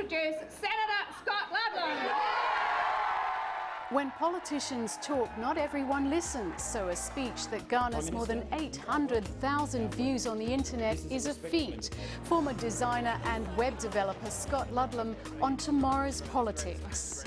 introduce Senator Scott Ludlam. When politicians talk, not everyone listens, so a speech that garners more than 800,000 views on the internet is a feat. Former designer and web developer Scott Ludlam on tomorrow's politics.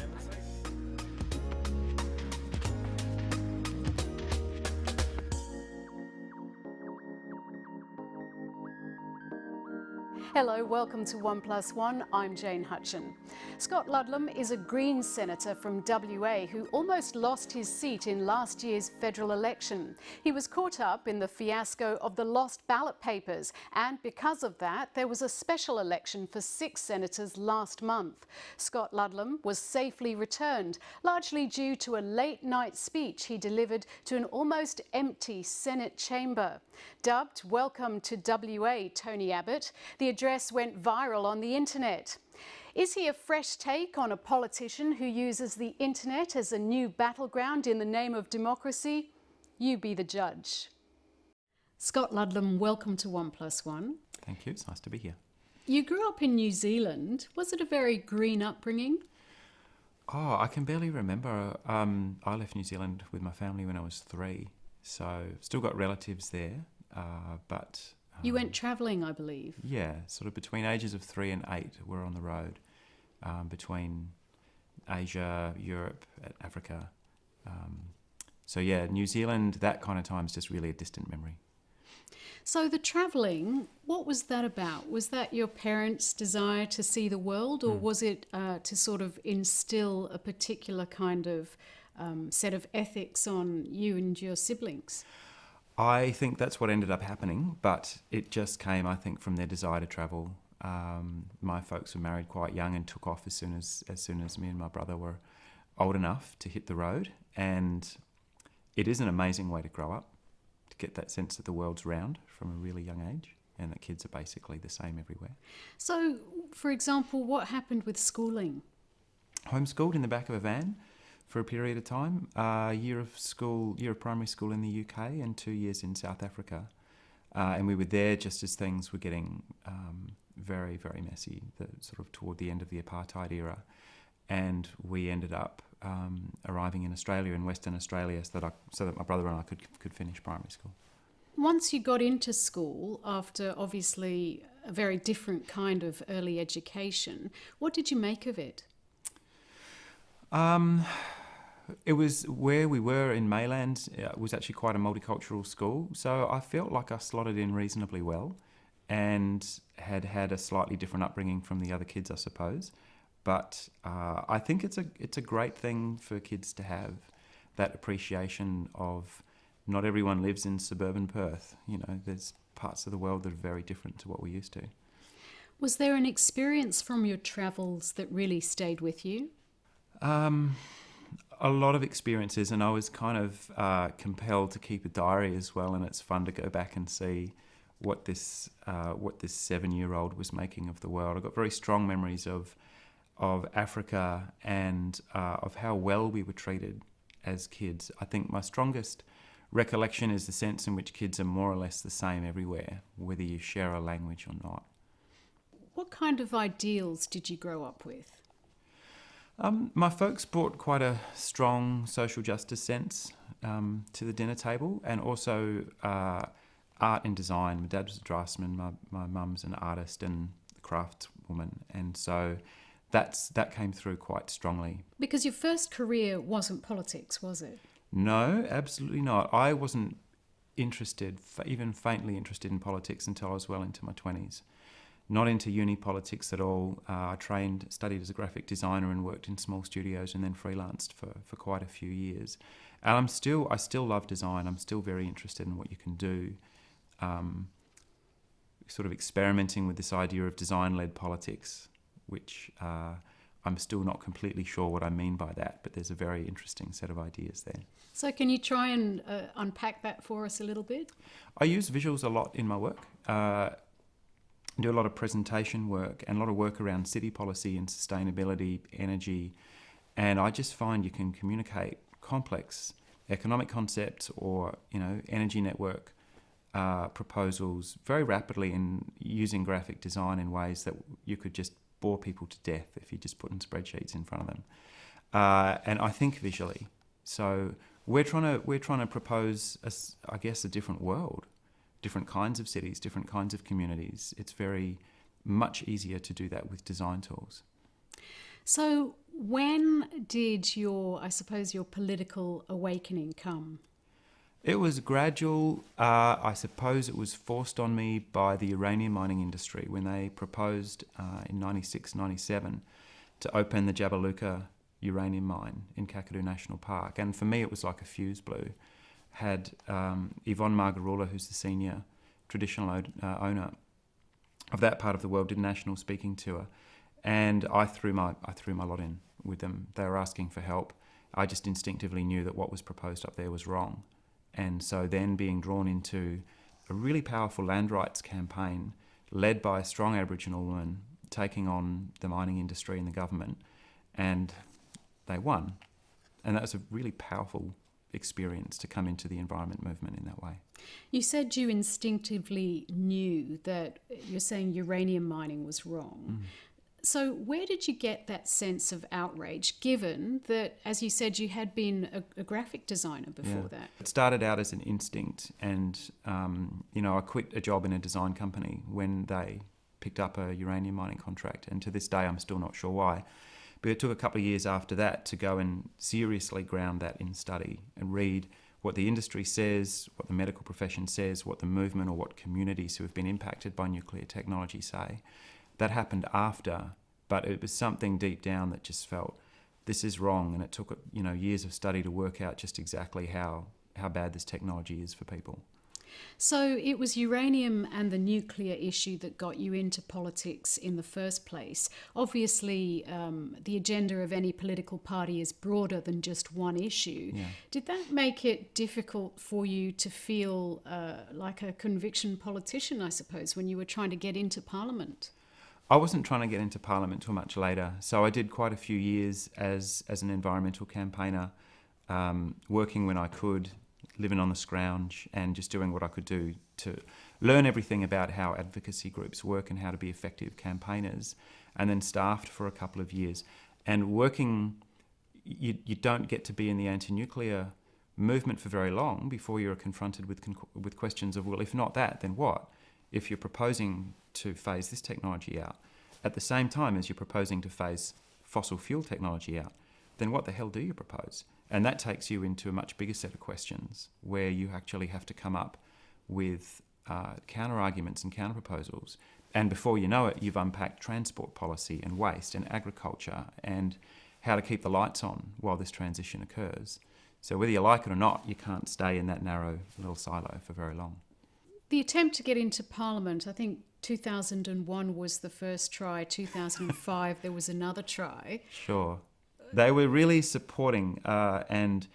Hello, welcome to 1+1. I'm Jane Hutchin. Scott Ludlam is a Greens senator from WA who almost lost his seat in last year's federal election. He was caught up in the fiasco of the lost ballot papers, and because of that, there was a special election for 6 senators last month. Scott Ludlam was safely returned, largely due to a late-night speech he delivered to an almost empty Senate chamber. Dubbed "Welcome to WA, Tony Abbott," the address went viral on the internet. Is he a fresh take on a politician who uses the internet as a new battleground in the name of democracy? You be the judge. Scott Ludlam, welcome to 1+1. Thank you, it's nice to be here. You grew up in New Zealand. Was it a very green upbringing? Oh, I can barely remember. I left New Zealand with my family when I was 3, so still got relatives there, but... You went travelling, I believe. Yeah, sort of between ages of 3 and 8, we're on the road, between Asia, Europe, Africa. So yeah, New Zealand, that kind of time is just really a distant memory. So the travelling, what was that about? Was that your parents' desire to see the world, or was it to sort of instill a particular kind of set of ethics on you and your siblings? I think that's what ended up happening, but it just came, I think, from their desire to travel. My folks were married quite young and took off as soon as me and my brother were old enough to hit the road. And it is an amazing way to grow up, to get that sense that the world's round from a really young age and that kids are basically the same everywhere. So, for example, what happened with schooling? Homeschooled in the back of a van for a period of time, a year of primary school in the UK and 2 years in South Africa. And we were there just as things were getting very, very messy, sort of toward the end of the apartheid era. And we ended up arriving in Australia, in Western Australia, so that my brother and I could finish primary school. Once you got into school, after obviously a very different kind of early education, what did you make of it? It was where we were in Mayland. It was actually quite a multicultural school, so I felt like I slotted in reasonably well and had a slightly different upbringing from the other kids, I suppose. But I think it's a great thing for kids to have, that appreciation of not everyone lives in suburban Perth. You know, there's parts of the world that are very different to what we're used to. Was there an experience from your travels that really stayed with you? A lot of experiences, and I was kind of compelled to keep a diary as well, and it's fun to go back and see what this 7-year-old was making of the world. I've got very strong memories of Africa and of how well we were treated as kids. I think my strongest recollection is the sense in which kids are more or less the same everywhere, whether you share a language or not. What kind of ideals did you grow up with? My folks brought quite a strong social justice sense to the dinner table, and also art and design. My dad was a draftsman, my mum's an artist and a craftswoman, and so that came through quite strongly. Because your first career wasn't politics, was it? No, absolutely not. I wasn't interested, even faintly interested in politics until I was well into my 20s. Not into uni politics at all. I studied as a graphic designer and worked in small studios and then freelanced for quite a few years. And I still love design. I'm still very interested in what you can do. Sort of experimenting with this idea of design-led politics, which I'm still not completely sure what I mean by that, but there's a very interesting set of ideas there. So can you try and unpack that for us a little bit? I use visuals a lot in my work. Do a lot of presentation work and a lot of work around city policy and sustainability, energy, and I just find you can communicate complex economic concepts or energy network proposals very rapidly in using graphic design in ways that you could just bore people to death if you just put in spreadsheets in front of them. And I think visually. So we're trying to propose, I guess, a different world, different kinds of cities, different kinds of communities. It's very much easier to do that with design tools. So when did your political awakening come? It was gradual. I suppose it was forced on me by the uranium mining industry when they proposed in 96, 97 to open the Jabiluka uranium mine in Kakadu National Park. And for me, it was like a fuse blew. Had Yvonne Margarula, who's the senior traditional owner of that part of the world, did a national speaking tour. And I threw my lot in with them. They were asking for help. I just instinctively knew that what was proposed up there was wrong. And so then being drawn into a really powerful land rights campaign led by a strong Aboriginal woman taking on the mining industry and the government, and they won. And that was a really powerful experience to come into the environment movement in that way. You said you instinctively knew that you're saying uranium mining was wrong. So where did you get that sense of outrage, given that, as you said, you had been a graphic designer before that? It started out as an instinct, and I quit a job in a design company when they picked up a uranium mining contract, and to this day I'm still not sure why. But it took a couple of years after that to go and seriously ground that in study and read what the industry says, what the medical profession says, what the movement or what communities who have been impacted by nuclear technology say. That happened after, but it was something deep down that just felt, this is wrong, and it took years of study to work out just exactly how bad this technology is for people. So it was uranium and the nuclear issue that got you into politics in the first place. Obviously, the agenda of any political party is broader than just one issue. Yeah. Did that make it difficult for you to feel like a conviction politician, I suppose, when you were trying to get into Parliament? I wasn't trying to get into Parliament till much later, so I did quite a few years as an environmental campaigner, working when I could, living on the scrounge, and just doing what I could do to learn everything about how advocacy groups work and how to be effective campaigners, and then staffed for a couple of years. And working, you don't get to be in the anti-nuclear movement for very long before you're confronted with questions of, well, if not that, then what? If you're proposing to phase this technology out at the same time as you're proposing to phase fossil fuel technology out, then what the hell do you propose? And that takes you into a much bigger set of questions where you actually have to come up with counter-arguments and counter-proposals. And before you know it, you've unpacked transport policy and waste and agriculture and how to keep the lights on while this transition occurs. So whether you like it or not, you can't stay in that narrow little silo for very long. The attempt to get into Parliament, I think 2001 was the first try, 2005 there was another try. Sure. They were really supporting, and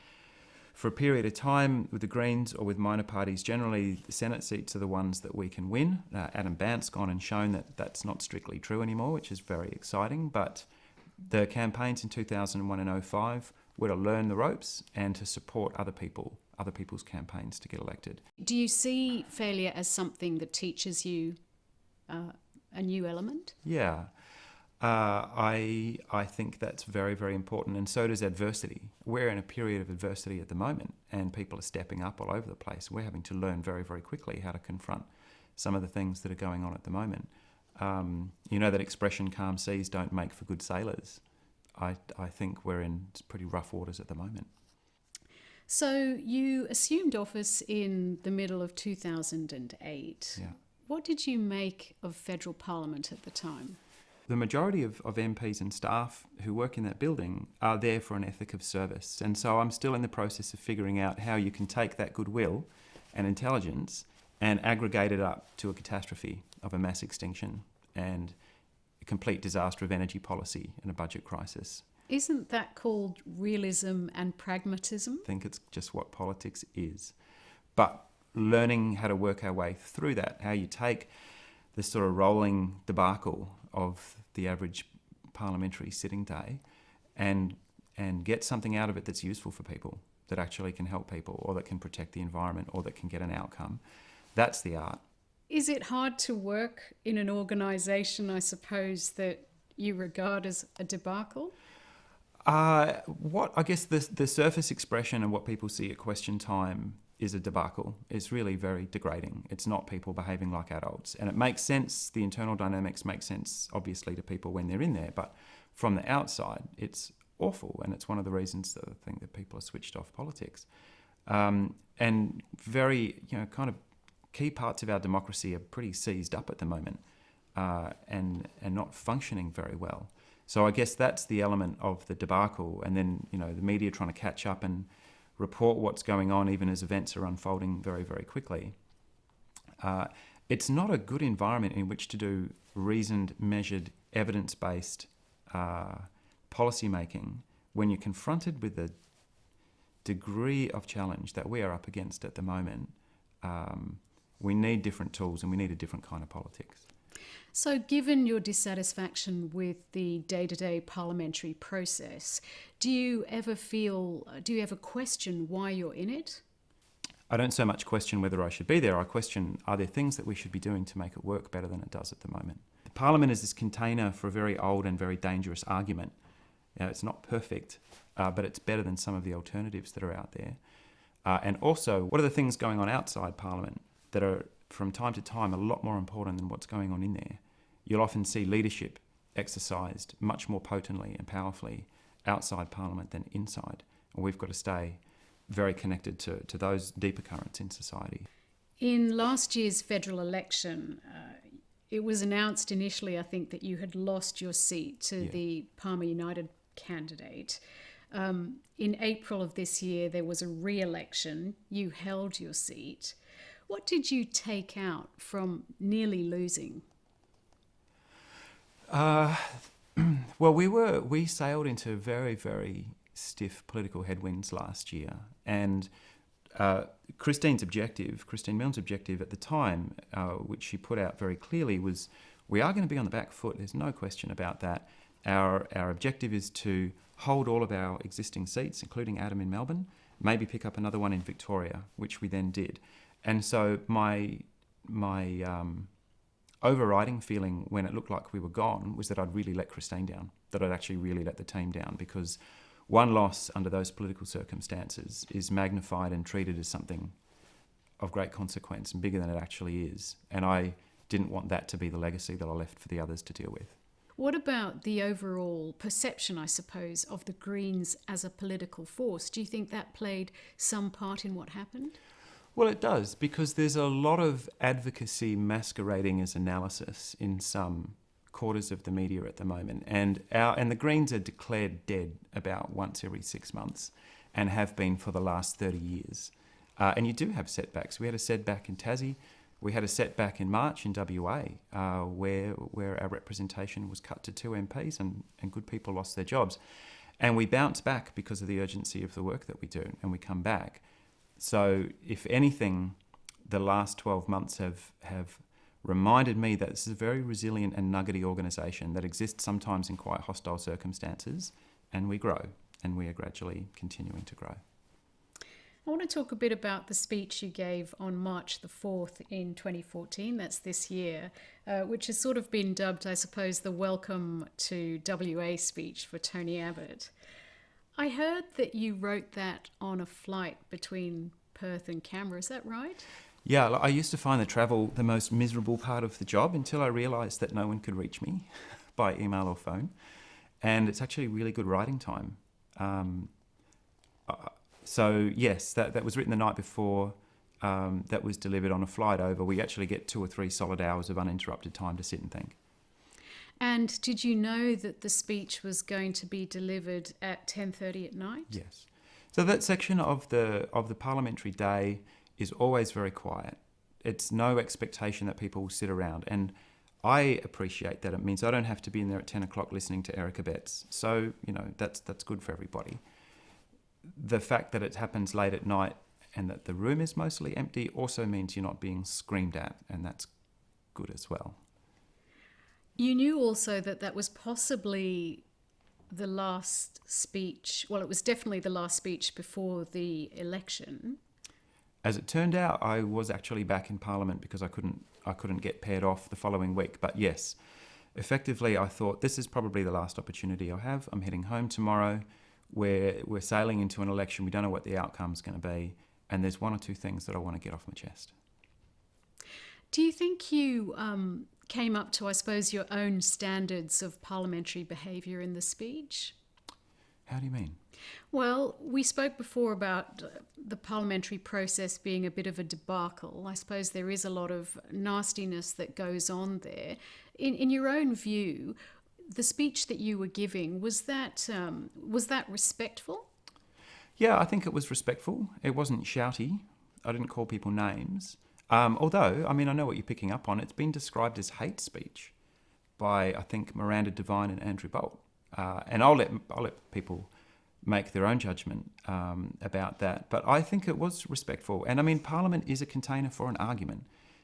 for a period of time with the Greens or with minor parties, generally the Senate seats are the ones that we can win. Adam Bant's gone and shown that that's not strictly true anymore, which is very exciting. But the campaigns in 2001 and 2005 were to learn the ropes and to support other people's campaigns to get elected. Do you see failure as something that teaches you a new element? Yeah. I think that's very, very important, and so does adversity. We're in a period of adversity at the moment, and people are stepping up all over the place. We're having to learn very, very quickly how to confront some of the things that are going on at the moment. That expression, calm seas don't make for good sailors. I think we're in pretty rough waters at the moment. So you assumed office in the middle of 2008. Yeah. What did you make of federal parliament at the time? The majority of MPs and staff who work in that building are there for an ethic of service. And so I'm still in the process of figuring out how you can take that goodwill and intelligence and aggregate it up to a catastrophe of a mass extinction and a complete disaster of energy policy and a budget crisis. Isn't that called realism and pragmatism? I think it's just what politics is. But learning how to work our way through that, how you take this sort of rolling debacle of the average parliamentary sitting day and get something out of it that's useful for people, that actually can help people or that can protect the environment or that can get an outcome. That's the art. Is it hard to work in an organisation, I suppose, that you regard as a debacle? What I guess the surface expression of what people see at question time is a debacle. It's really very degrading. It's not people behaving like adults. And it makes sense, the internal dynamics make sense, obviously, to people when they're in there. But from the outside, it's awful. And it's one of the reasons that I think that people are switched off politics. And very, kind of key parts of our democracy are pretty seized up at the moment and not functioning very well. So I guess that's the element of the debacle. And then, the media trying to catch up and report what's going on even as events are unfolding very, very quickly. It's not a good environment in which to do reasoned, measured, evidence-based policy making when you're confronted with the degree of challenge that we are up against at the moment. We need different tools and we need a different kind of politics. So given your dissatisfaction with the day-to-day parliamentary process, do you ever question why you're in it? I don't so much question whether I should be there. I question, are there things that we should be doing to make it work better than it does at the moment? The Parliament is this container for a very old and very dangerous argument. It's not perfect, but it's better than some of the alternatives that are out there. And also, what are the things going on outside Parliament that are, from time to time, a lot more important than what's going on in there? You'll often see leadership exercised much more potently and powerfully outside Parliament than inside. And we've got to stay very connected to those deeper currents in society. In last year's federal election, it was announced initially, I think, that you had lost your seat to the Palmer United candidate. In April of this year, there was a re-election. You held your seat. What did you take out from nearly losing? Well, we sailed into very, very stiff political headwinds last year, and Christine Milne's objective at the time, which she put out very clearly, was we are going to be on the back foot. There's no question about that. Our objective is to hold all of our existing seats, including Adam in Melbourne, maybe pick up another one in Victoria, which we then did. And so my overriding feeling when it looked like we were gone was that I'd really let Christine down, that I'd actually really let the team down, because one loss under those political circumstances is magnified and treated as something of great consequence and bigger than it actually is. And I didn't want that to be the legacy that I left for the others to deal with. What about the overall perception, I suppose, of the Greens as a political force? Do you think that played some part in what happened? Well, it does, because there's a lot of advocacy masquerading as analysis in some quarters of the media at the moment. And the Greens are declared dead about once every 6 months and have been for the last 30 years. And you do have setbacks. We had a setback in Tassie. We had a setback in March in WA, where our representation was cut to 2 MPs and good people lost their jobs. And we bounce back because of the urgency of the work that we do, and we come back. So if anything, the last 12 months have reminded me that this is a very resilient and nuggety organisation that exists sometimes in quite hostile circumstances, and we grow, and we are gradually continuing to grow. I want to talk a bit about the speech you gave on March the 4th in 2014, that's this year, which has sort of been dubbed, I suppose, the welcome to WA speech for Tony Abbott. I heard that you wrote that on a flight between Perth and Canberra, is that right? Yeah, I used to find the travel the most miserable part of the job until I realised that no one could reach me by email or phone. And it's actually really good writing time. So yes, that was written the night before, that was delivered on a flight over. We actually get 2 or 3 solid hours of uninterrupted time to sit and think. And did you know that the speech was going to be delivered at 10:30 at night? Yes. So that section of the parliamentary day is always very quiet. It's no expectation that people will sit around. And I appreciate that. It means I don't have to be in there at 10 o'clock listening to Erica Betts. So, that's good for everybody. The fact that it happens late at night and that the room is mostly empty also means you're not being screamed at, and that's good as well. You knew also that was possibly the last speech, well, it was definitely the last speech before the election. As it turned out, I was actually back in Parliament because I couldn't get paired off the following week. But yes, effectively, I thought this is probably the last opportunity I have. I'm heading home tomorrow. We're sailing into an election. We don't know what the outcome's going to be. And there's one or two things that I want to get off my chest. Do you think you came up to, I suppose, your own standards of parliamentary behaviour in the speech? How do you mean? Well, we spoke before about the parliamentary process being a bit of a debacle. I suppose there is a lot of nastiness that goes on there. In your own view, the speech that you were giving, was that respectful? Yeah, I think it was respectful. It wasn't shouty. I didn't call people names. Although, I know what you're picking up on. It's been described as hate speech by, I think, Miranda Devine and Andrew Bolt. And I'll let people make their own judgment about that. But I think it was respectful. And Parliament is a container for an argument.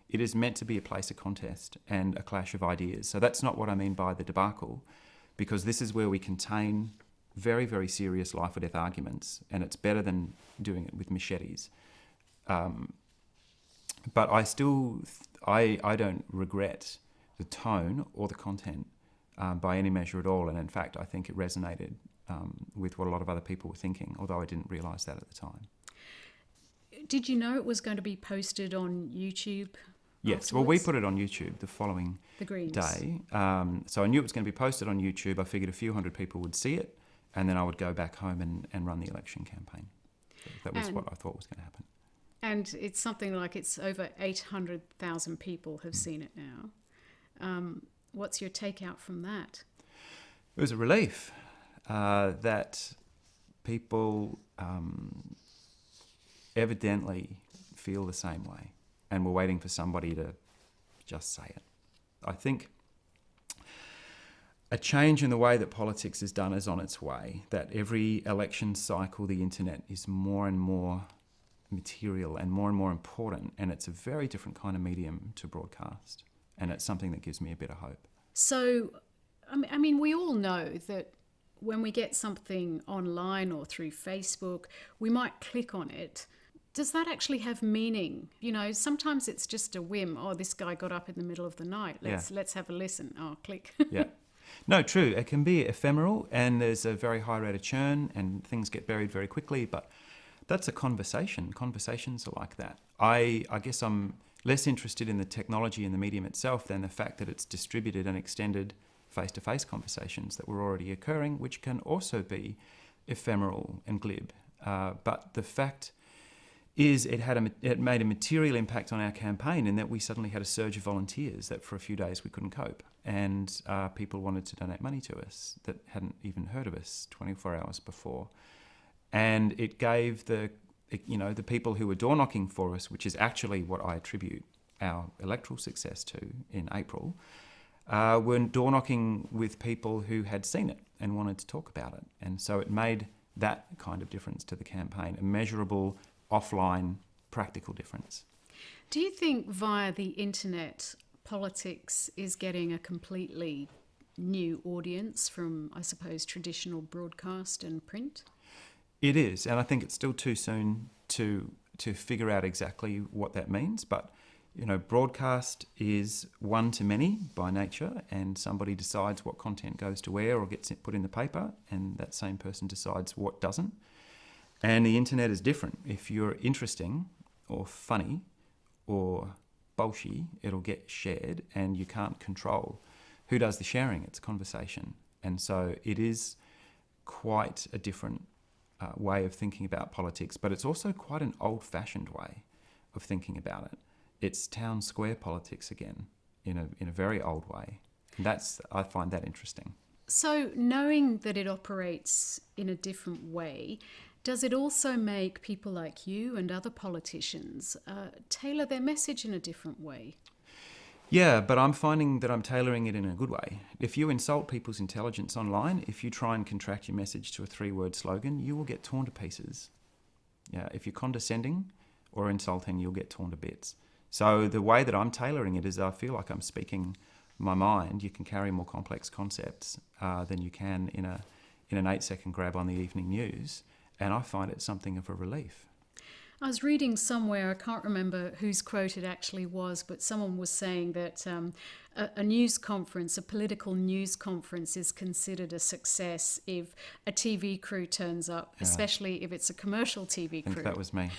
It is meant to be a place of contest and a clash of ideas. So that's not what I mean by the debacle, because this is where we contain very, very serious life or death arguments, and it's better than doing it with machetes. But I still, I don't regret the tone or the content by any measure at all. And in fact, I think it resonated with what a lot of other people were thinking, although I didn't realise that at the time. Did you know it was going to be posted on YouTube? Yes, afterwards? Well, we put it on YouTube the following Greens. day. So I knew it was going to be posted on YouTube. I figured a few hundred people would see it, and then I would go back home and run the election campaign. So that was what I thought was going to happen. And it's something like it's over 800,000 people have seen it now. What's your takeout from that? It was a relief that people evidently feel the same way, and we're waiting for somebody to just say it. I think a change in the way that politics is done is on its way, that every election cycle the internet is more and more material and more important, and it's a very different kind of medium to broadcast, and it's something that gives me a bit of hope. So, we all know that when we get something online or through Facebook, we might click on it. Does that actually have meaning? Sometimes it's just a whim. Oh, this guy got up in the middle of the night. Let's have a listen. Oh, click. Yeah. No, true. It can be ephemeral, and there's a very high rate of churn, and things get buried very quickly, but that's a conversation. Conversations are like that. I guess I'm less interested in the technology and the medium itself than the fact that it's distributed and extended face-to-face conversations that were already occurring, which can also be ephemeral and glib. But the fact is it made a material impact on our campaign in that we suddenly had a surge of volunteers that for a few days we couldn't cope. And people wanted to donate money to us that hadn't even heard of us 24 hours before. And it gave the people who were door knocking for us, which is actually what I attribute our electoral success to in April, were door knocking with people who had seen it and wanted to talk about it. And so it made that kind of difference to the campaign, a measurable, offline, practical difference. Do you think via the internet, politics is getting a completely new audience from, I suppose, traditional broadcast and print? It is, and I think it's still too soon to figure out exactly what that means. But, broadcast is one to many by nature, and somebody decides what content goes to where or gets put in the paper, and that same person decides what doesn't. And the internet is different. If you're interesting or funny or bolshy, it'll get shared, and you can't control who does the sharing. It's a conversation. And so it is quite a different way of thinking about politics, but it's also quite an old-fashioned way of thinking about it. It's town square politics again, in a very old way. And I find that interesting. So knowing that it operates in a different way, does it also make people like you and other politicians tailor their message in a different way? Yeah, but I'm finding that I'm tailoring it in a good way. If you insult people's intelligence online, if you try and contract your message to a 3-word slogan, you will get torn to pieces. Yeah, if you're condescending or insulting, you'll get torn to bits. So the way that I'm tailoring it is I feel like I'm speaking my mind. You can carry more complex concepts than you can in an 8-second grab on the evening news, and I find it something of a relief. I was reading somewhere, I can't remember whose quote it actually was, but someone was saying that a news conference, a political news conference, is considered a success if a TV crew turns up, especially if it's a commercial TV I crew. think that was me.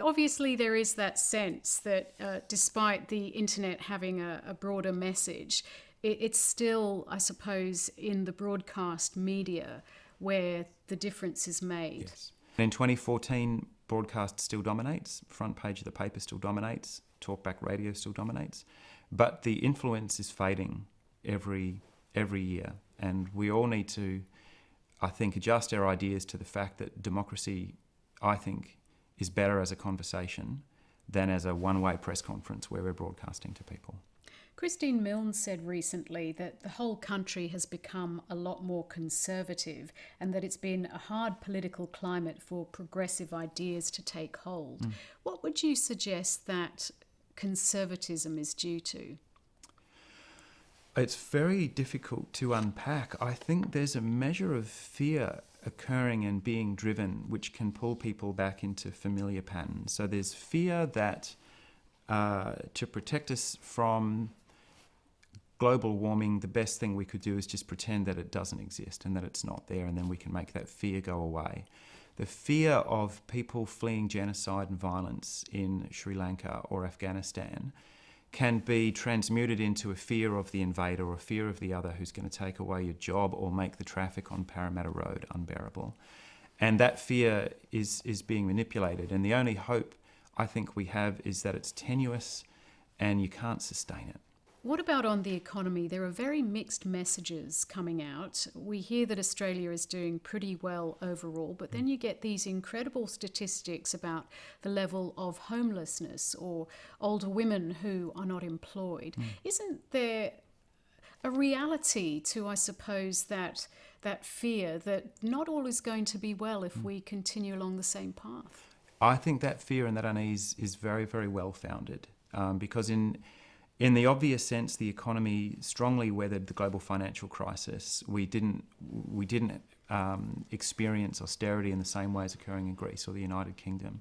Obviously, there is that sense that despite the internet having a broader message, it's still, I suppose, in the broadcast media where the difference is made. Yes. In 2014, broadcast still dominates, front page of the paper still dominates, talkback radio still dominates, but the influence is fading every year, and we all need to, I think, adjust our ideas to the fact that democracy, I think, is better as a conversation than as a one-way press conference where we're broadcasting to people. Christine Milne said recently that the whole country has become a lot more conservative and that it's been a hard political climate for progressive ideas to take hold. What would you suggest that conservatism is due to? It's very difficult to unpack. I think there's a measure of fear occurring and being driven which can pull people back into familiar patterns. So there's fear that to protect us from global warming, the best thing we could do is just pretend that it doesn't exist and that it's not there, and then we can make that fear go away. The fear of people fleeing genocide and violence in Sri Lanka or Afghanistan can be transmuted into a fear of the invader or a fear of the other who's going to take away your job or make the traffic on Parramatta Road unbearable. And that fear is being manipulated, and the only hope I think we have is that it's tenuous and you can't sustain it. What about on the economy? There are very mixed messages coming out. We hear that Australia is doing pretty well overall, but then you get these incredible statistics about the level of homelessness or older women who are not employed. Isn't there a reality to, I suppose, that fear that not all is going to be well if we continue along the same path? I think that fear and that unease is very, very well founded, because in the obvious sense, the economy strongly weathered the global financial crisis. We didn't experience austerity in the same way as occurring in Greece or the United Kingdom.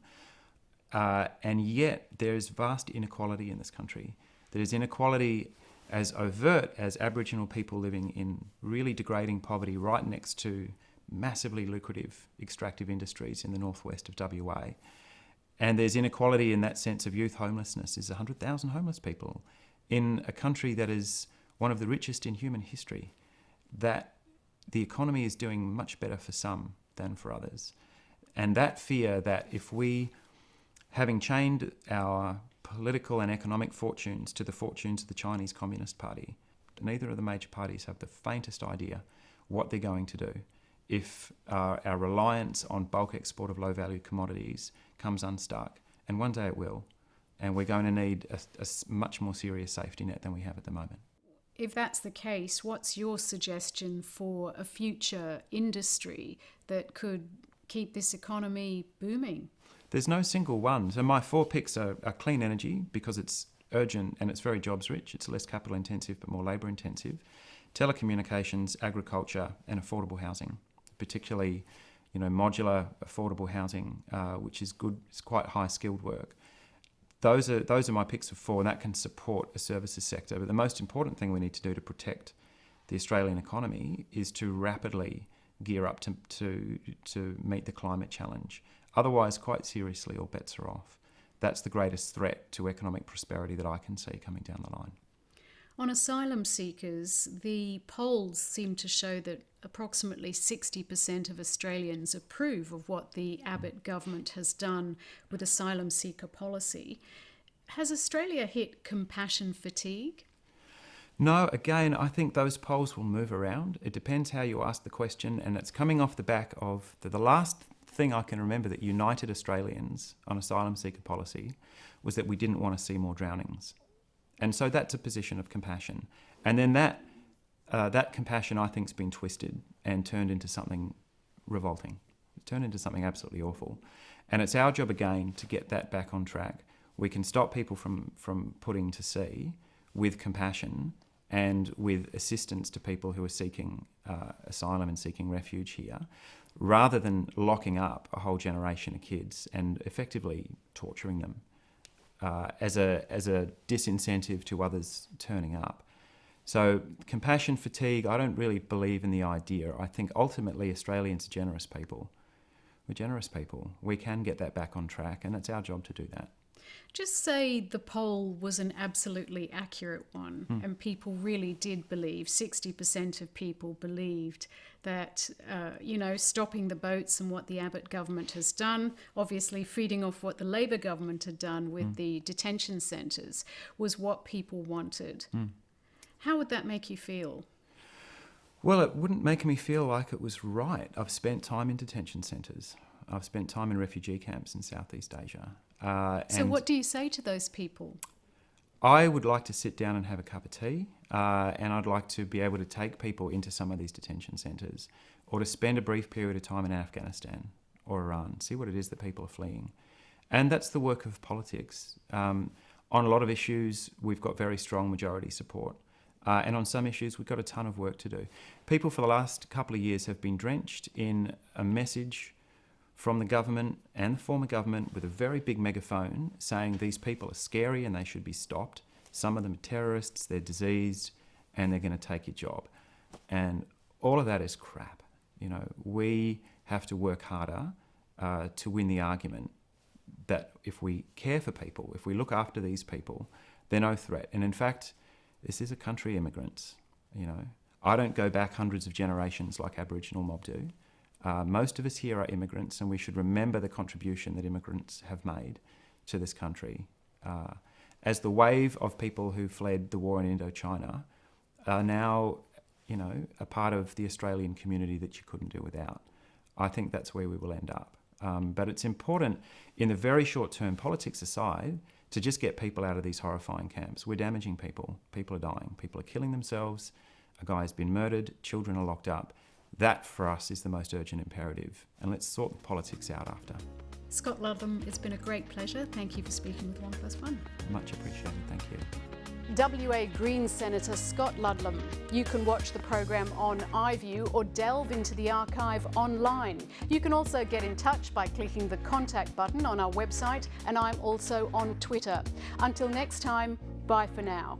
And yet there is vast inequality in this country. There is inequality as overt as Aboriginal people living in really degrading poverty right next to massively lucrative extractive industries in the northwest of WA. And there's inequality in that sense of youth homelessness. There's 100,000 homeless people in a country that is one of the richest in human history, that the economy is doing much better for some than for others. And that fear that if we, having chained our political and economic fortunes to the fortunes of the Chinese Communist Party, neither of the major parties have the faintest idea what they're going to do if our reliance on bulk export of low-value commodities comes unstuck. And one day it will. And we're going to need a much more serious safety net than we have at the moment. If that's the case, what's your suggestion for a future industry that could keep this economy booming? There's no single one. So my 4 picks are clean energy, because it's urgent and it's very jobs rich. It's less capital intensive but more labour intensive. Telecommunications, agriculture and affordable housing, particularly modular affordable housing, which is good. It's quite high skilled work. Those are my picks of 4, and that can support a services sector. But the most important thing we need to do to protect the Australian economy is to rapidly gear up to meet the climate challenge. Otherwise, quite seriously, all bets are off. That's the greatest threat to economic prosperity that I can see coming down the line. On asylum seekers, the polls seem to show that approximately 60% of Australians approve of what the Abbott government has done with asylum seeker policy. Has Australia hit compassion fatigue? No, again, I think those polls will move around. It depends how you ask the question, and it's coming off the back of the last thing I can remember that united Australians on asylum seeker policy was that we didn't want to see more drownings. And so that's a position of compassion. And then that compassion, I think, has been twisted and turned into something revolting, turned into something absolutely awful. And it's our job, again, to get that back on track. We can stop people from putting to sea with compassion and with assistance to people who are seeking asylum and seeking refuge here, rather than locking up a whole generation of kids and effectively torturing them as a disincentive to others turning up. So compassion fatigue, I don't really believe in the idea. I think ultimately Australians are generous people. We're generous people. We can get that back on track, and it's our job to do that. Just say the poll was an absolutely accurate one and people really did believe, 60% of people believed that, stopping the boats and what the Abbott government has done, obviously feeding off what the Labor government had done with the detention centres, was what people wanted. How would that make you feel? Well, it wouldn't make me feel like it was right. I've spent time in detention centres. I've spent time in refugee camps in Southeast Asia. So what do you say to those people? I would like to sit down and have a cup of tea, and I'd like to be able to take people into some of these detention centres, or to spend a brief period of time in Afghanistan or Iran, see what it is that people are fleeing. And that's the work of politics. On a lot of issues, we've got very strong majority support. And on some issues, we've got a ton of work to do. People for the last couple of years have been drenched in a message from the government and the former government with a very big megaphone saying these people are scary and they should be stopped. Some of them are terrorists, they're diseased, and they're going to take your job. And all of that is crap. We have to work harder to win the argument that if we care for people, if we look after these people, they're no threat. And in fact, this is a country of immigrants. I don't go back hundreds of generations like Aboriginal mob do. Most of us here are immigrants, and we should remember the contribution that immigrants have made to this country. As the wave of people who fled the war in Indochina are now, a part of the Australian community that you couldn't do without. I think that's where we will end up. But it's important, in the very short term, politics aside, to just get people out of these horrifying camps. We're damaging people. People are dying. People are killing themselves. A guy has been murdered. Children are locked up. That, for us, is the most urgent imperative. And let's sort the politics out after. Scott Ludlam, it's been a great pleasure. Thank you for speaking with 1+1. Much appreciated. Thank you. WA Greens Senator Scott Ludlam. You can watch the program on iView or delve into the archive online. You can also get in touch by clicking the contact button on our website, and I'm also on Twitter. Until next time, bye for now.